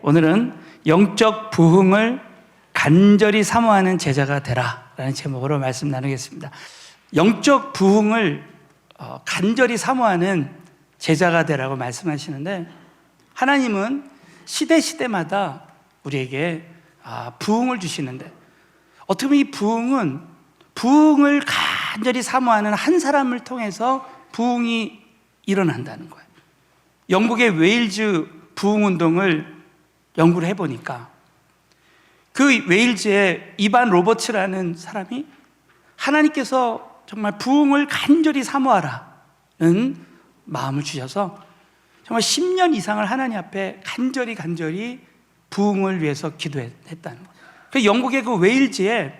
오늘은 영적 부흥을 간절히 사모하는 제자가 되라 라는 제목으로 말씀 나누겠습니다. 영적 부흥을 간절히 사모하는 제자가 되라고 말씀하시는데, 하나님은 시대마다 우리에게 부흥을 주시는데, 어떻게 보면 이 부흥을 간절히 사모하는 한 사람을 통해서 부흥이 일어난다는 거예요. 영국의 웨일즈 부흥운동을 연구를 해보니까 그 웨일즈의 이반 로버츠라는 사람이 하나님께서 정말 부흥을 간절히 사모하라는 마음을 주셔서 정말 10년 이상을 하나님 앞에 간절히 부흥을 위해서 기도했다는 거예요. 그 영국의 그 웨일즈에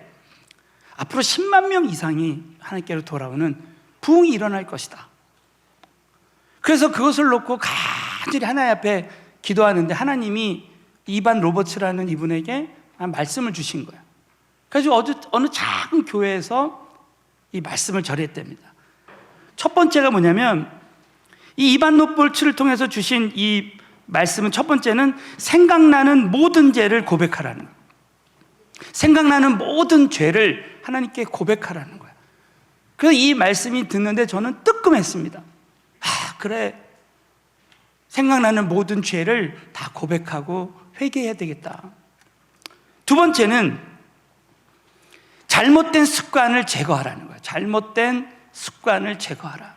앞으로 10만 명 이상이 하나님께로 돌아오는 부흥이 일어날 것이다. 그래서 그것을 놓고 간절히 하나님 앞에 기도하는데, 하나님이 이반 로버츠라는 이분에게 말씀을 주신 거예요. 그래서 어느 작은 교회에서 이 말씀을 전했답니다. 첫 번째가 뭐냐면, 이 이반 로버츠를 통해서 주신 이 말씀은, 첫 번째는 생각나는 모든 죄를 고백하라는 거예요. 생각나는 모든 죄를 하나님께 고백하라는 거예요. 그래서 이 말씀이 듣는데 저는 뜨끔했습니다. 그래, 생각나는 모든 죄를 다 고백하고 회개해야 되겠다. 두 번째는 잘못된 습관을 제거하라는 거예요. 잘못된 습관을 제거하라.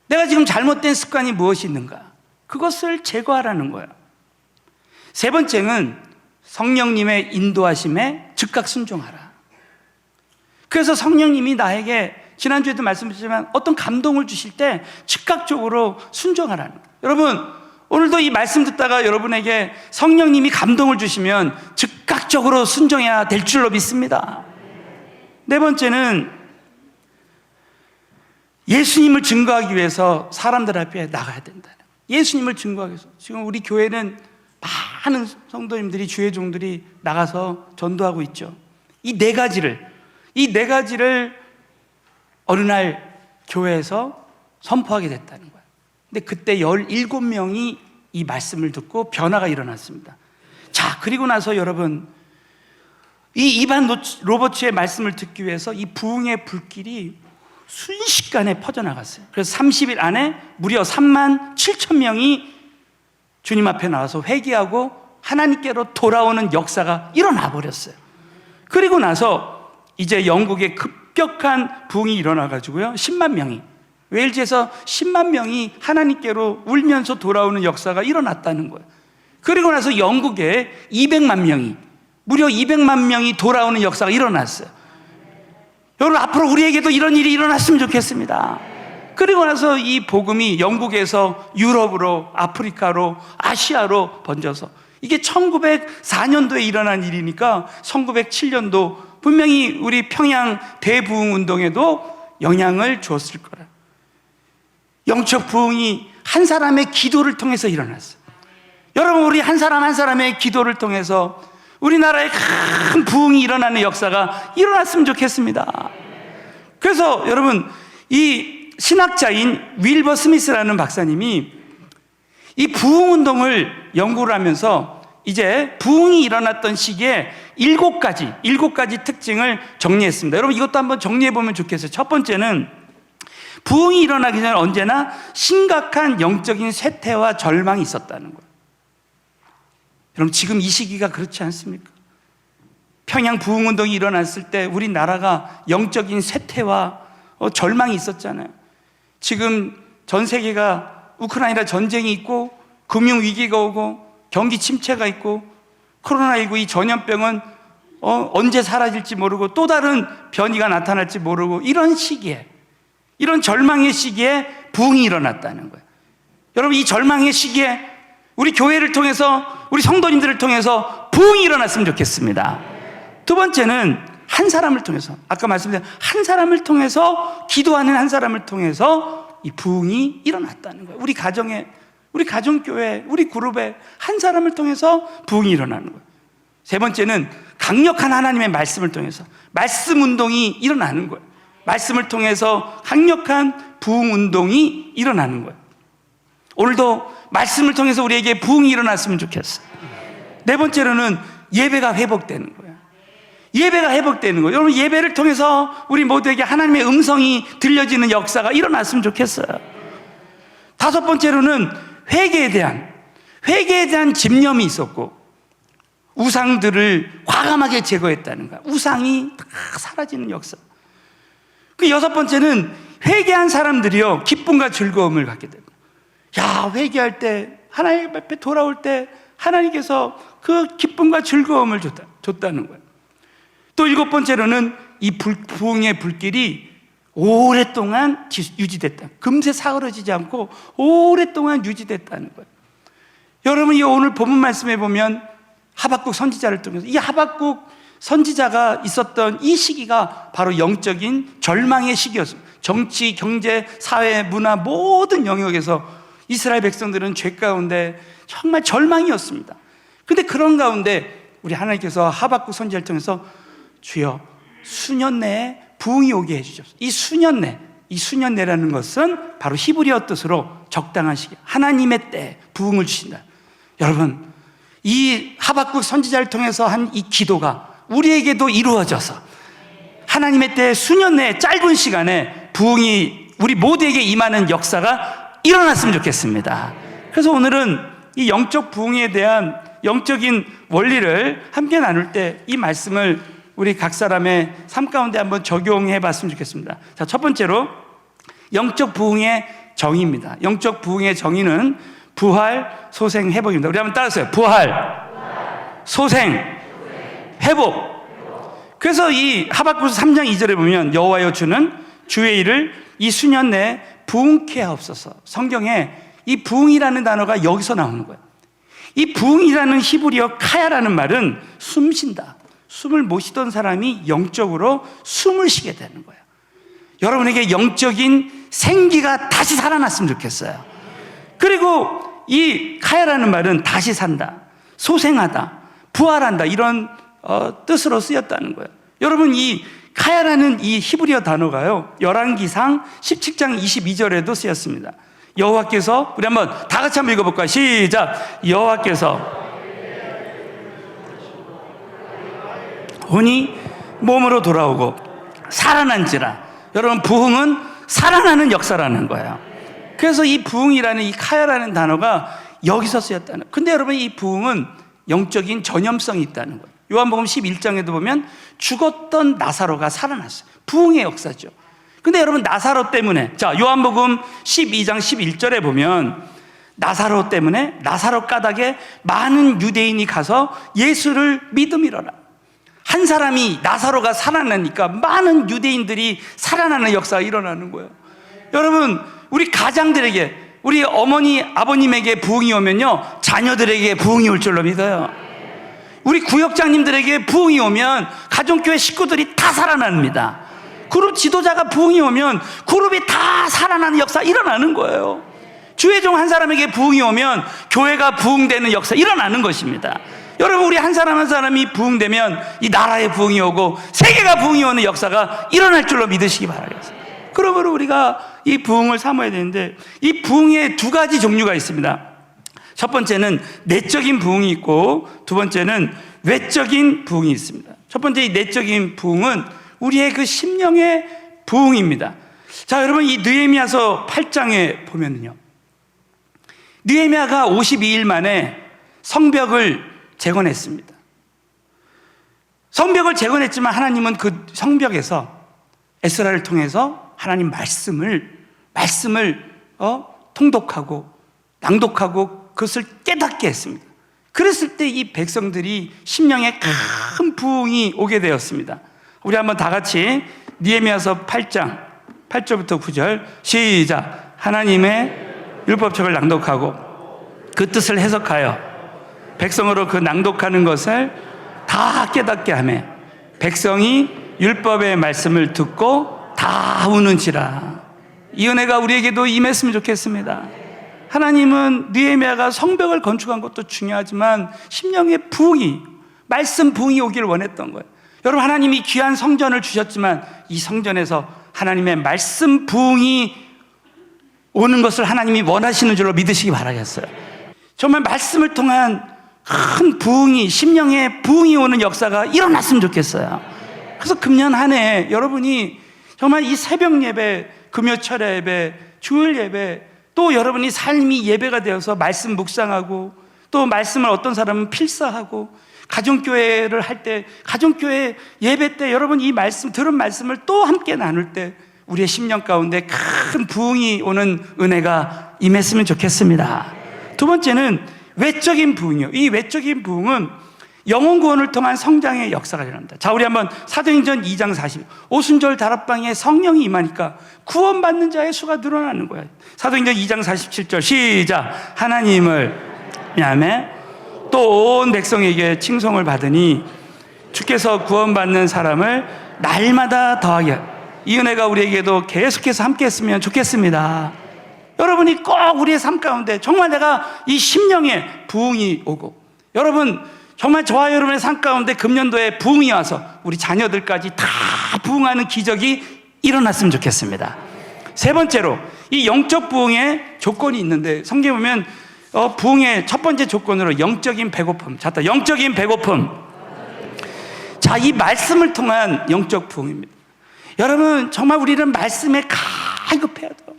내가 지금 잘못된 습관이 무엇이 있는가? 그것을 제거하라는 거예요. 세 번째는 성령님의 인도하심에 즉각 순종하라. 그래서 성령님이 나에게, 지난주에도 말씀드렸지만, 어떤 감동을 주실 때 즉각적으로 순종하라는 거예요. 여러분, 오늘도 이 말씀 듣다가 여러분에게 성령님이 감동을 주시면 즉각적으로 순종해야 될 줄로 믿습니다. 네 번째는 예수님을 증거하기 위해서 사람들 앞에 나가야 된다는 거예요. 예수님을 증거하기 위해서. 지금 우리 교회는 많은 성도님들이, 주의 종들이 나가서 전도하고 있죠. 이 네 가지를 어느 날 교회에서 선포하게 됐다는 거예요. 근데 그때 17명이 이 말씀을 듣고 변화가 일어났습니다. 자, 그리고 나서 여러분, 이 이반 로버츠의 말씀을 듣기 위해서 이 부흥의 불길이 순식간에 퍼져나갔어요. 그래서 30일 안에 무려 3만 7천 명이 주님 앞에 나와서 회개하고 하나님께로 돌아오는 역사가 일어나 버렸어요. 그리고 나서 이제 영국의 급격한 부흥이 일어나가지고요, 10만 명이, 웨일즈에서 10만 명이 하나님께로 울면서 돌아오는 역사가 일어났다는 거예요. 그리고 나서 영국에 200만 명이, 무려 200만 명이 돌아오는 역사가 일어났어요. 여러분, 앞으로 우리에게도 이런 일이 일어났으면 좋겠습니다. 그리고 나서 이 복음이 영국에서 유럽으로, 아프리카로, 아시아로 번져서, 이게 1904년도에 일어난 일이니까 1907년도 분명히 우리 평양 대부흥 운동에도 영향을 주었을 거라. 영적 부흥이 한 사람의 기도를 통해서 일어났어요. 여러분, 우리 한 사람의 기도를 통해서 우리나라에 큰 부흥이 일어나는 역사가 일어났으면 좋겠습니다. 그래서 여러분, 이 신학자인 윌버 스미스라는 박사님이 이 부흥운동을 연구를 하면서 이제 부흥이 일어났던 시기에 7가지 특징을 정리했습니다. 여러분, 이것도 한번 정리해보면 좋겠어요. 첫 번째는, 부흥이 일어나기 전에 언제나 심각한 영적인 쇠퇴와 절망이 있었다는 거예요. 여러분, 지금 이 시기가 그렇지 않습니까? 평양 부흥운동이 일어났을 때 우리나라가 영적인 쇠퇴와 절망이 있었잖아요. 지금 전 세계가 우크라이나 전쟁이 있고, 금융위기가 오고, 경기 침체가 있고, 코로나19 이 전염병은 언제 사라질지 모르고 또 다른 변이가 나타날지 모르고, 이런 시기에, 이런 절망의 시기에 부흥이 일어났다는 거예요. 여러분, 이 절망의 시기에 우리 교회를 통해서, 우리 성도님들을 통해서 부흥이 일어났으면 좋겠습니다. 두 번째는 한 사람을 통해서, 아까 말씀드린 한 사람을 통해서, 기도하는 한 사람을 통해서 이 부흥이 일어났다는 거예요. 우리 가정에, 우리 가정교회, 우리 그룹에 한 사람을 통해서 부흥이 일어나는 거예요. 세 번째는 강력한 하나님의 말씀을 통해서 말씀 운동이 일어나는 거예요. 말씀을 통해서 강력한 부흥 운동이 일어나는 거예요. 오늘도 말씀을 통해서 우리에게 부흥이 일어났으면 좋겠어요. 네 번째로는 예배가 회복되는 거예요. 예배가 회복되는 거예요. 여러분, 예배를 통해서 우리 모두에게 하나님의 음성이 들려지는 역사가 일어났으면 좋겠어요. 다섯 번째로는 회개에 대한 집념이 있었고 우상들을 과감하게 제거했다는 거야. 우상이 다 사라지는 역사. 그 여섯 번째는 회개한 사람들이요, 기쁨과 즐거움을 갖게 됩니다. 야, 회개할 때, 하나님 앞에 돌아올 때 하나님께서 그 기쁨과 즐거움을 줬다는 거예요. 또 일곱 번째로는 이 부흥의 불길이 오랫동안 유지됐다. 금세 사그러지지 않고 오랫동안 유지됐다는 거예요. 여러분이 오늘 본문 말씀에 보면 하박국 선지자를 통해서 이 하박국 선지자가 있었던 이 시기가 바로 영적인 절망의 시기였습니다. 정치, 경제, 사회, 문화 모든 영역에서 이스라엘 백성들은 죄 가운데 정말 절망이었습니다. 근데 그런 가운데 우리 하나님께서 하박국 선지자를 통해서 주여 수년 내에 부흥이 오게 해주셨어요. 이 수년 내라는 것은 바로 히브리어 뜻으로 적당한 시기, 하나님의 때 부흥을 주신다. 여러분, 이 하박국 선지자를 통해서 한 이 기도가 우리에게도 이루어져서 하나님의 때 수년 내에 짧은 시간에 부흥이 우리 모두에게 임하는 역사가 일어났으면 좋겠습니다. 그래서 오늘은 이 영적 부흥에 대한 영적인 원리를 함께 나눌 때 이 말씀을 우리 각 사람의 삶 가운데 한번 적용해 봤으면 좋겠습니다. 자, 첫 번째로 영적 부흥의 정의입니다. 영적 부흥의 정의는 부활, 소생, 회복입니다. 우리 한번 따라서요. 부활, 소생, 회복. 그래서 이 하박국서 3장 2절에 보면 여호와여 주는 주의 일을 이 수년 내에 부흥케 하옵소서. 성경에 이 부흥이라는 단어가 여기서 나오는 거예요. 이 부흥이라는 히브리어 카야라는 말은 숨쉰다. 숨을 못 쉬던 사람이 영적으로 숨을 쉬게 되는 거예요. 여러분에게 영적인 생기가 다시 살아났으면 좋겠어요. 그리고 이 카야라는 말은 다시 산다, 소생하다, 부활한다, 이런 뜻으로 쓰였다는 거예요. 여러분, 이 카야라는 이 히브리어 단어가요, 열왕기상 17장 22절에도 쓰였습니다. 여호와께서, 우리 한번 다 같이 한번 읽어볼까요? 시작. 여호와께서 혼이 몸으로 돌아오고 살아난지라. 여러분, 부흥은 살아나는 역사라는 거예요. 그래서 이 부흥이라는 이 카야라는 단어가 여기서 쓰였다는 거예요. 근데 여러분, 이 부흥은 영적인 전염성이 있다는 거예요. 요한복음 11장에도 보면 죽었던 나사로가 살아났어요. 부흥의 역사죠. 근데 여러분, 나사로 때문에, 자, 요한복음 12장 11절에 보면 나사로 때문에 나사로 까닭에 많은 유대인이 가서 예수를 믿음이로라. 한 사람이, 나사로가 살아나니까 많은 유대인들이 살아나는 역사가 일어나는 거예요. 여러분, 우리 가장들에게, 우리 어머니, 아버님에게 부흥이 오면요, 자녀들에게 부흥이 올 줄로 믿어요. 우리 구역장님들에게 부흥이 오면 가정교회 식구들이 다 살아납니다. 그룹 지도자가 부흥이 오면 그룹이 다 살아나는 역사 일어나는 거예요. 주회종 한 사람에게 부흥이 오면 교회가 부흥되는 역사 일어나는 것입니다. 여러분, 우리 한 사람 한 사람이 부흥되면 이 나라에 부흥이 오고 세계가 부흥이 오는 역사가 일어날 줄로 믿으시기 바라겠습니다. 그러므로 우리가 이 부흥을 삼아야 되는데, 이 부흥에 두 가지 종류가 있습니다. 첫 번째는 내적인 부흥이 있고, 두 번째는 외적인 부흥이 있습니다. 첫 번째, 이 내적인 부흥은 우리의 그 심령의 부흥입니다. 자, 여러분, 이 느헤미야서 8장에 보면요, 느헤미야가 52일 만에 성벽을 재건했습니다. 성벽을 재건했지만 하나님은 그 성벽에서 에스라를 통해서 하나님 말씀을 통독하고 낭독하고 그것을 깨닫게 했습니다. 그랬을 때 이 백성들이 심령에 큰 부흥이 오게 되었습니다. 우리 한번 다 같이 느헤미야서 8장 8절부터 9절 시작. 하나님의 율법책을 낭독하고 그 뜻을 해석하여 백성으로 그 낭독하는 것을 다 깨닫게 하며 백성이 율법의 말씀을 듣고 다 우는지라. 이 은혜가 우리에게도 임했으면 좋겠습니다. 하나님은 느헤미야가 성벽을 건축한 것도 중요하지만 심령의 부흥이, 말씀 부흥이 오기를 원했던 거예요. 여러분, 하나님이 귀한 성전을 주셨지만 이 성전에서 하나님의 말씀 부흥이 오는 것을 하나님이 원하시는 줄로 믿으시기 바라겠어요. 정말 말씀을 통한 큰 부흥이, 심령의 부흥이 오는 역사가 일어났으면 좋겠어요. 그래서 금년 한 해 여러분이 정말 이 새벽 예배, 금요철 예배, 주일 예배, 또 여러분이 삶이 예배가 되어서 말씀 묵상하고, 또 말씀을 어떤 사람은 필사하고, 가정교회를 할 때, 가정교회 예배 때 여러분 이 말씀, 들은 말씀을 또 함께 나눌 때 우리의 심령 가운데 큰 부흥이 오는 은혜가 임했으면 좋겠습니다. 두 번째는 외적인 부흥이요. 이 외적인 부흥은 영혼 구원을 통한 성장의 역사가 일어납니다. 자, 우리 한번 사도행전 2장 40, 오순절 다락방에 성령이 임하니까 구원받는 자의 수가 늘어나는 거예요. 사도행전 2장 47절 시작. 하나님을 위하며 또 온 백성에게 칭송을 받으니 주께서 구원받는 사람을 날마다 더하게 하라. 이 은혜가 우리에게도 계속해서 함께 했으면 좋겠습니다. 여러분이 꼭 우리의 삶 가운데 정말 내가 이 심령의 부흥이 오고, 여러분 정말 저와 여러분의 삶 가운데 금년도에 부흥이 와서 우리 자녀들까지 다 부흥하는 기적이 일어났으면 좋겠습니다. 세 번째로 이 영적 부흥의 조건이 있는데, 성경에 보면 부흥의 첫 번째 조건으로 영적인 배고픔. 자, 영적인 배고픔. 자, 이 말씀을 통한 영적 부흥입니다. 여러분 정말 우리는 말씀에 갈급해야 돼요.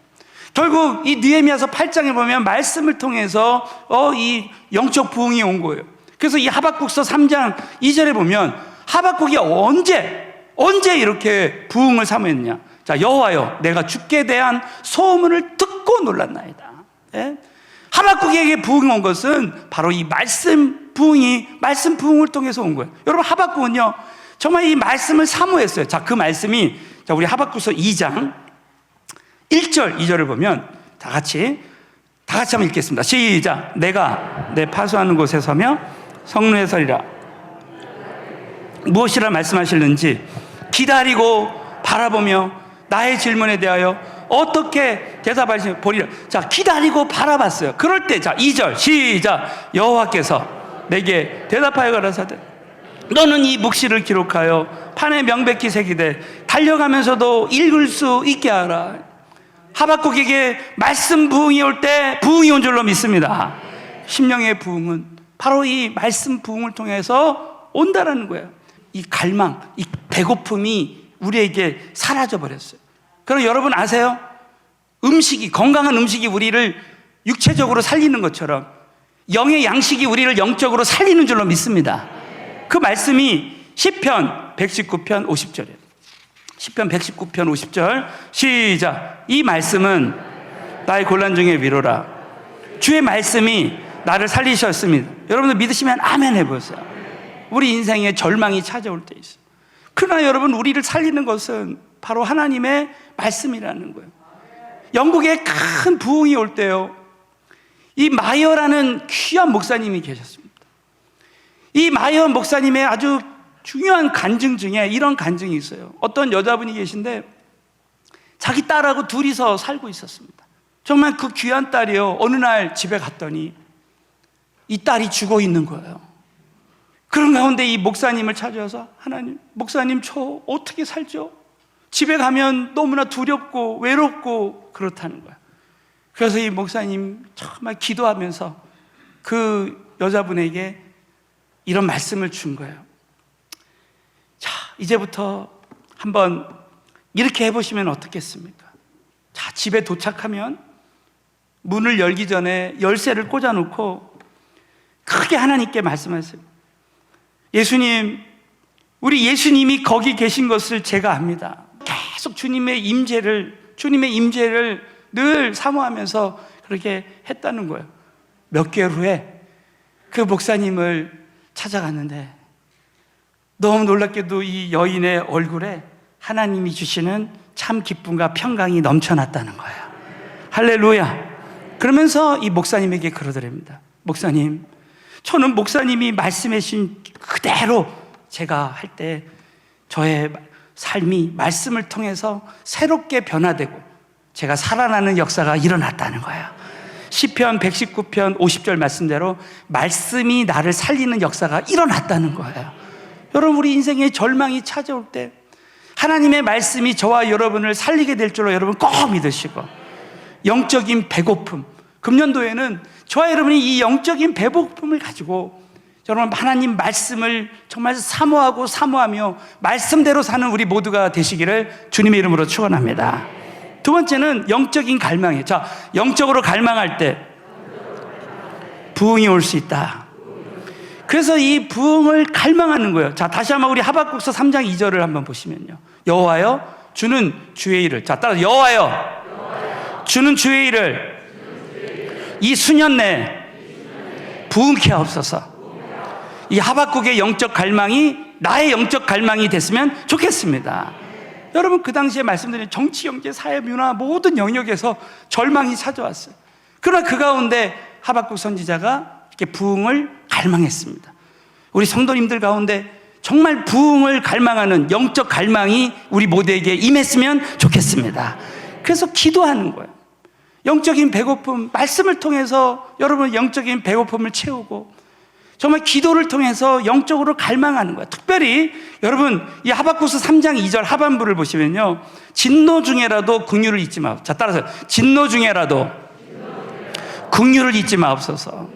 결국 이 느헤미야서 8장에 보면 말씀을 통해서 이 영적 부흥이 온 거예요. 그래서 이 하박국서 3장 2절에 보면 하박국이 언제 이렇게 부흥을 사모했냐. 자, 여호와여 내가 주께 대한 소문을 듣고 놀랐나이다. 예? 하박국에게 부흥이 온 것은 바로 이 말씀 부흥을 통해서 온 거예요. 여러분 하박국은요 정말 이 말씀을 사모했어요. 자, 그 말씀이, 자, 우리 하박국서 2장 1절 2절을 보면 다 같이 한번 읽겠습니다. 시작. 내가 내 파수하는 곳에 서며 성루에 서리라. 무엇이라 말씀하실는지 기다리고 바라보며 나의 질문에 대하여 어떻게 대답하시는지 보리라. 자, 기다리고 바라봤어요. 그럴 때, 자, 2절 시작. 여호와께서 내게 대답하여 가라사대 너는 이 묵시를 기록하여 판에 명백히 새기되 달려가면서도 읽을 수 있게 하라. 하박국에게 말씀 부흥이 올 때 부흥이 온 줄로 믿습니다. 심령의 부흥은 바로 이 말씀 부흥을 통해서 온다라는 거예요. 이 갈망, 이 배고픔이 우리에게 사라져 버렸어요. 그럼 여러분 아세요? 건강한 음식이 우리를 육체적으로 살리는 것처럼 영의 양식이 우리를 영적으로 살리는 줄로 믿습니다. 그 말씀이 시편 119편 50절이에요. 시편 119편 50절 시작. 이 말씀은 나의 곤란 중에 위로라. 주의 말씀이 나를 살리셨습니다. 여러분들 믿으시면 아멘 해보세요. 우리 인생에 절망이 찾아올 때 있어요. 그러나 여러분 우리를 살리는 것은 바로 하나님의 말씀이라는 거예요. 영국에 큰 부흥이 올 때요, 이 마이어라는 귀한 목사님이 계셨습니다. 이 마이어 목사님의 아주 중요한 간증 중에 이런 간증이 있어요. 어떤 여자분이 계신데 자기 딸하고 둘이서 살고 있었습니다. 정말 그 귀한 딸이요, 어느 날 집에 갔더니 이 딸이 죽어 있는 거예요. 그런 가운데 이 목사님을 찾아와서 하나님, 목사님 저 어떻게 살죠? 집에 가면 너무나 두렵고 외롭고 그렇다는 거야. 그래서 이 목사님 정말 기도하면서 그 여자분에게 이런 말씀을 준 거예요. 자, 이제부터 한번 이렇게 해보시면 어떻겠습니까? 자, 집에 도착하면 문을 열기 전에 열쇠를 꽂아놓고 크게 하나님께 말씀하세요. 예수님, 우리 예수님이 거기 계신 것을 제가 압니다. 계속 주님의 임재를 늘 사모하면서 그렇게 했다는 거예요. 몇 개월 후에 그 목사님을 찾아갔는데 너무 놀랍게도 이 여인의 얼굴에 하나님이 주시는 참 기쁨과 평강이 넘쳐났다는 거예요. 할렐루야. 그러면서 이 목사님에게 그러더랍니다. 목사님, 저는 목사님이 말씀해 주신 그대로 제가 할 때 저의 삶이 말씀을 통해서 새롭게 변화되고 제가 살아나는 역사가 일어났다는 거예요. 시편 119편 50절 말씀대로 말씀이 나를 살리는 역사가 일어났다는 거예요. 여러분, 우리 인생에 절망이 찾아올 때 하나님의 말씀이 저와 여러분을 살리게 될 줄로 여러분 꼭 믿으시고, 영적인 배고픔, 금년도에는 저와 여러분이 이 영적인 배고픔을 가지고 여러분, 하나님 말씀을 정말 사모하며 말씀대로 사는 우리 모두가 되시기를 주님의 이름으로 축원합니다. 두 번째는 영적인 갈망이에요. 자, 영적으로 갈망할 때 부흥이 올 수 있다. 그래서 이 부흥을 갈망하는 거예요. 자, 다시 한번 우리 하박국서 3장 2절을 한번 보시면요. 여호와여, 주는 주의 일을, 자, 따라서 여호와여, 주는 주의 일을 이 수년 내에 부흥케 하옵소서. 이 하박국의 영적 갈망이 나의 영적 갈망이 됐으면 좋겠습니다. 여러분, 그 당시에 말씀드린 정치, 경제, 사회, 문화 모든 영역에서 절망이 찾아왔어요. 그러나 그 가운데 하박국 선지자가 이렇게 부흥을 갈망했습니다. 우리 성도님들 가운데 정말 부흥을 갈망하는 영적 갈망이 우리 모두에게 임했으면 좋겠습니다. 그래서 기도하는 거예요. 영적인 배고픔, 말씀을 통해서 여러분 영적인 배고픔을 채우고 정말 기도를 통해서 영적으로 갈망하는 거예요. 특별히 여러분, 이 하박국서 3장 2절 하반부를 보시면요, 진노 중에라도 긍휼을 잊지 마. 자, 따라서 진노 중에라도 긍휼을 잊지 마옵소서.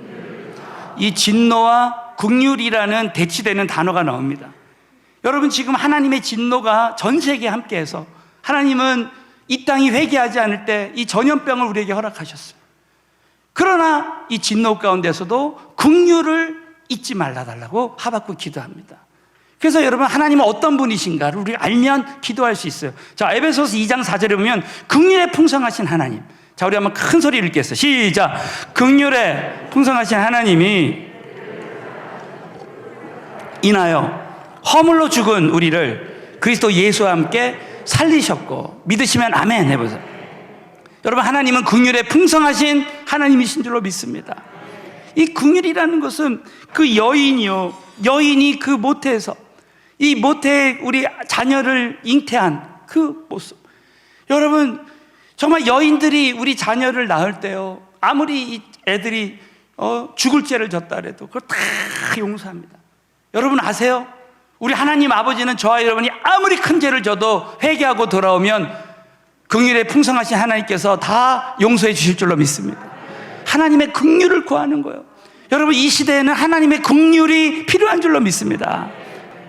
이 진노와 긍휼이라는 대치되는 단어가 나옵니다. 여러분, 지금 하나님의 진노가 전 세계에 함께해서 하나님은 이 땅이 회개하지 않을 때 이 전염병을 우리에게 허락하셨어요. 그러나 이 진노 가운데서도 긍휼을 잊지 말라달라고 하박국 기도합니다. 그래서 여러분, 하나님은 어떤 분이신가를 우리가 알면 기도할 수 있어요. 자, 에베소서 2장 4절에 보면 긍휼에 풍성하신 하나님. 자, 우리 한번 큰 소리를 읽겠어요. 시작. 긍휼에 풍성하신 하나님이 인하여 허물로 죽은 우리를 그리스도 예수와 함께 살리셨고, 믿으시면 아멘 해보세요. 여러분, 하나님은 긍휼에 풍성하신 하나님이신 줄로 믿습니다. 이 긍휼이라는 것은 그 여인이 그 모태에서 이 모태에 우리 자녀를 잉태한 그 모습. 여러분, 정말 여인들이 우리 자녀를 낳을 때요, 아무리 이 애들이 죽을 죄를 졌다 해도 그걸 다 용서합니다. 여러분 아세요? 우리 하나님 아버지는 저와 여러분이 아무리 큰 죄를 져도 회개하고 돌아오면 긍휼에 풍성하신 하나님께서 다 용서해 주실 줄로 믿습니다. 하나님의 긍휼을 구하는 거예요. 여러분, 이 시대에는 하나님의 긍휼이 필요한 줄로 믿습니다.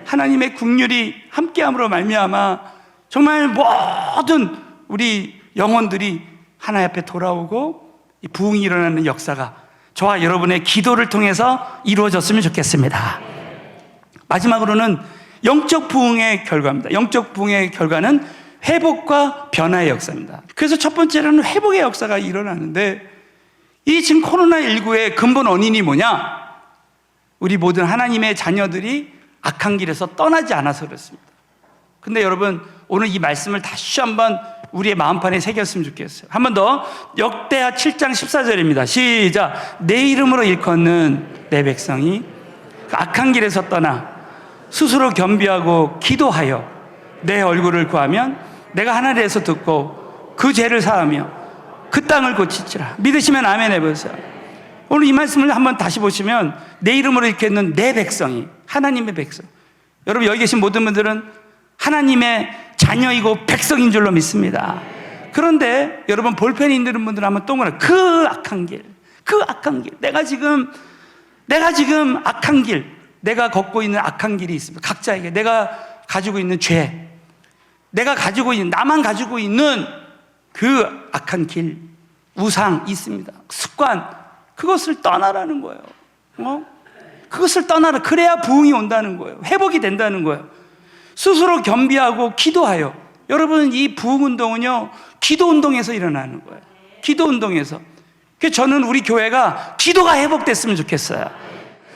하나님의 긍휼이 함께함으로 말미암아 정말 모든 우리 영혼들이 하나님 앞에 돌아오고 이 부흥이 일어나는 역사가 저와 여러분의 기도를 통해서 이루어졌으면 좋겠습니다. 마지막으로는 영적 부흥의 결과입니다. 영적 부흥의 결과는 회복과 변화의 역사입니다. 그래서 첫 번째로는 회복의 역사가 일어나는데, 이 지금 코로나19의 근본 원인이 뭐냐? 우리 모든 하나님의 자녀들이 악한 길에서 떠나지 않아서 그렇습니다. 근데 여러분, 오늘 이 말씀을 다시 한번 우리의 마음판에 새겼으면 좋겠어요. 한 번 더. 역대하 7장 14절입니다. 시작. 내 이름으로 일컫는 내 백성이 악한 길에서 떠나 스스로 겸비하고 기도하여 내 얼굴을 구하면 내가 하늘에서 듣고 그 죄를 사하며 그 땅을 고치리라. 믿으시면 아멘 해보세요. 오늘 이 말씀을 한번 다시 보시면 내 이름으로 일컫는 내 백성이 하나님의 백성. 여러분, 여기 계신 모든 분들은 하나님의 자녀이고 백성인 줄로 믿습니다. 그런데 여러분, 볼펜이 있는 분들 한번 동그랗게 그 악한 길, 내가 지금 악한 길, 내가 걷고 있는 악한 길이 있습니다. 각자에게 내가 가지고 있는 죄, 나만 가지고 있는 그 악한 길, 우상 있습니다. 습관, 그것을 떠나라는 거예요. 그것을 떠나라. 그래야 부흥이 온다는 거예요. 회복이 된다는 거예요. 스스로 겸비하고 기도하여. 여러분, 이 부흥 운동은요, 기도 운동에서 일어나는 거예요. 기도 운동에서. 그래서 저는 우리 교회가 기도가 회복됐으면 좋겠어요.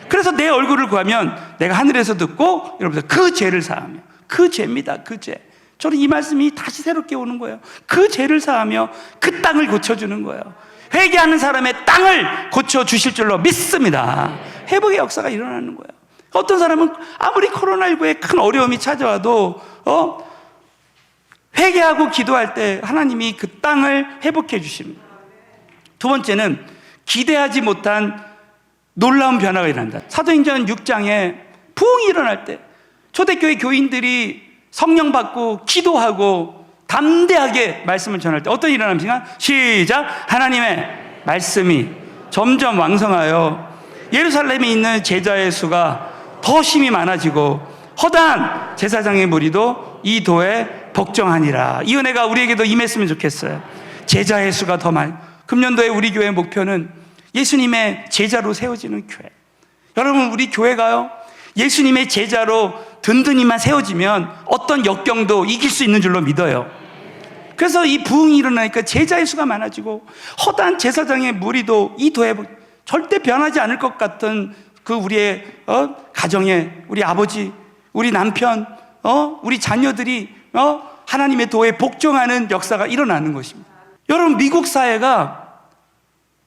그래서 내 얼굴을 구하면 내가 하늘에서 듣고 여러분들 그 죄를 사하며, 그 죄입니다. 그 죄. 저는 이 말씀이 다시 새롭게 오는 거예요. 그 죄를 사하며 그 땅을 고쳐주는 거예요. 회개하는 사람의 땅을 고쳐주실 줄로 믿습니다. 회복의 역사가 일어나는 거예요. 어떤 사람은 아무리 코로나19에 큰 어려움이 찾아와도 회개하고 기도할 때 하나님이 그 땅을 회복해 주십니다. 두 번째는 기대하지 못한 놀라운 변화가 일어난다. 사도행전 6장에 부흥이 일어날 때 초대교회 교인들이 성령 받고 기도하고 담대하게 말씀을 전할 때 어떤 일이 일어납니까? 시작. 하나님의 말씀이 점점 왕성하여 예루살렘에 있는 제자의 수가 더 힘이 많아지고 허다한 제사장의 무리도 이 도에 복종하니라. 이 은혜가 우리에게도 임했으면 좋겠어요. 제자의 수가 더 많이. 금년도에 우리 교회의 목표는 예수님의 제자로 세워지는 교회. 여러분, 우리 교회가요, 예수님의 제자로 든든히만 세워지면 어떤 역경도 이길 수 있는 줄로 믿어요. 그래서 이 부흥이 일어나니까 제자의 수가 많아지고 허다한 제사장의 무리도 이 도에 절대 변하지 않을 것 같은 그 우리의 가정에 우리 아버지, 우리 남편, 우리 자녀들이 하나님의 도에 복종하는 역사가 일어나는 것입니다. 여러분, 미국 사회가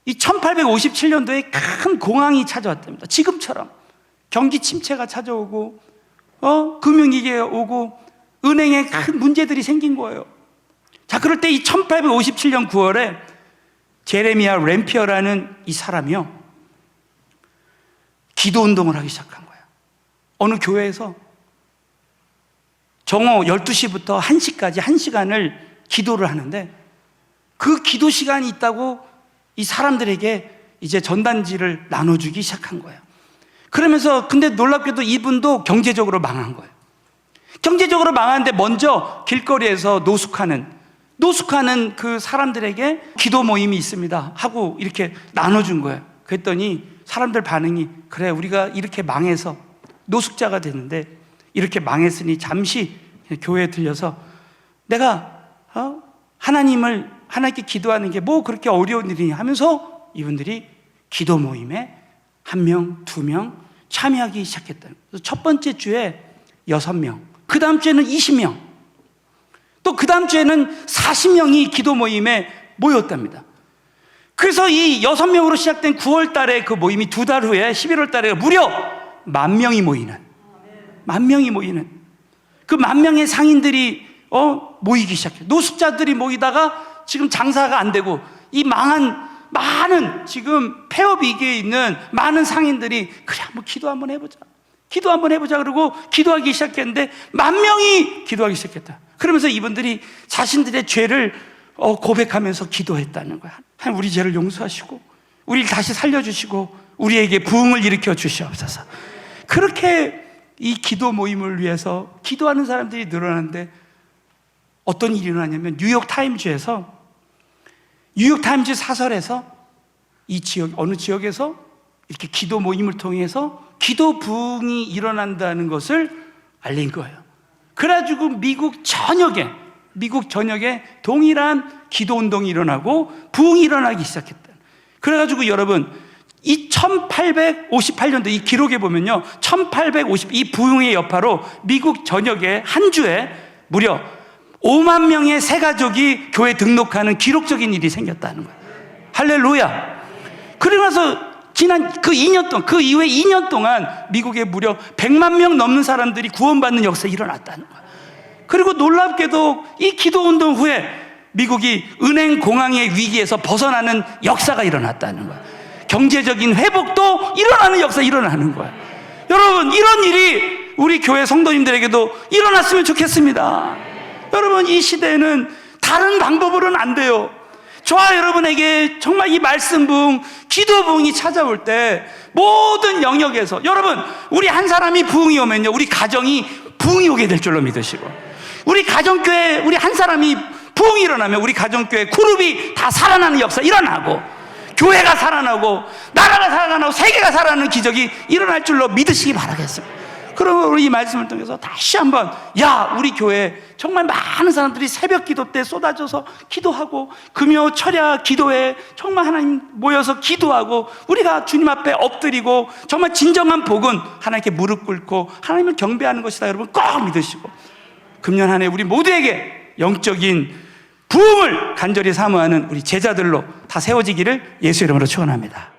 이 1857년도에 큰 공황이 찾아왔답니다. 지금처럼 경기 침체가 찾아오고 금융위기가 오고 은행에 큰 문제들이 생긴 거예요. 자, 그럴 때 이 1857년 9월에 제레미야 램피어라는 이 사람이요, 기도운동을 하기 시작한 거예요. 어느 교회에서 정오 12시부터 1시까지 1시간을 기도를 하는데, 그 기도 시간이 있다고 이 사람들에게 이제 전단지를 나눠주기 시작한 거예요. 그러면서 근데 놀랍게도 이분도 경제적으로 망한 거예요. 경제적으로 망하는데 먼저 길거리에서 노숙하는 그 사람들에게 기도 모임이 있습니다 하고 이렇게 나눠준 거예요. 그랬더니 사람들 반응이, 그래, 우리가 이렇게 망해서 노숙자가 됐는데 이렇게 망했으니 잠시 교회에 들려서 내가 하나님께 기도하는 게 뭐 그렇게 어려운 일이냐 하면서 이분들이 기도 모임에 1명, 2명 참여하기 시작했다. 첫 번째 주에 6명, 그 다음 주에는 20명, 또 그 다음 주에는 40명이 기도 모임에 모였답니다. 그래서 이 6명으로 시작된 9월 달에 그 모임이 2달 후에 11월 달에 무려 10,000명이 모이는, 10,000명이 모이는, 그 10,000명의 상인들이 모이기 시작해요. 노숙자들이 모이다가 지금 장사가 안 되고 이 망한 많은 지금 폐업 위기에 있는 많은 상인들이 그래, 한번 기도 한번 해보자 그러고 기도하기 시작했는데 10,000명이 기도하기 시작했다. 그러면서 이분들이 자신들의 죄를 고백하면서 기도했다는 거야. 하나님, 우리 죄를 용서하시고 우리를 다시 살려주시고 우리에게 부흥을 일으켜 주시옵소서. 그렇게 이 기도 모임을 위해서 기도하는 사람들이 늘어나는데 어떤 일이 일어나냐면, 뉴욕타임즈 사설에서 이 지역, 어느 지역에서 이렇게 기도 모임을 통해서 기도 부흥이 일어난다는 것을 알린 거예요. 그래가지고 미국 전역에 동일한 기도 운동이 일어나고 부흥이 일어나기 시작했다. 그래가지고 여러분, 이 1858년도 이 기록에 보면요, 이 부흥의 여파로 미국 전역에 한 주에 무려 5만 명의 새 가족이 교회 등록하는 기록적인 일이 생겼다는 거예요. 할렐루야. 그러고 나서 지난 그 2년 동안, 그 이후에 2년 동안 미국에 무려 100만 명 넘는 사람들이 구원받는 역사가 일어났다는 거예요. 그리고 놀랍게도 이 기도운동 후에 미국이 은행 공황의 위기에서 벗어나는 역사가 일어났다는 거예요. 경제적인 회복도 일어나는 역사가 일어나는 거예요. 여러분, 이런 일이 우리 교회 성도님들에게도 일어났으면 좋겠습니다. 여러분, 이 시대에는 다른 방법으로는 안 돼요. 저와 여러분에게 정말 이 말씀 부흥, 기도 부흥이 찾아올 때 모든 영역에서, 여러분, 우리 한 사람이 부흥이 오면요, 우리 가정이 부흥이 오게 될 줄로 믿으시고, 우리 가정교회 우리 한 사람이 부흥이 일어나면 우리 가정교회 그룹이 다 살아나는 역사 일어나고, 교회가 살아나고, 나라가 살아나고, 세계가 살아나는 기적이 일어날 줄로 믿으시기 바라겠습니다. 그러면 우리 이 말씀을 통해서 다시 한번, 우리 교회 정말 많은 사람들이 새벽 기도 때 쏟아져서 기도하고, 금요 철야 기도회 정말 하나님 모여서 기도하고, 우리가 주님 앞에 엎드리고, 정말 진정한 복은 하나님께 무릎 꿇고 하나님을 경배하는 것이다. 여러분 꼭 믿으시고, 금년 한 해 우리 모두에게 영적인 부흥을 간절히 사모하는 우리 제자들로 다 세워지기를 예수 이름으로 축원합니다.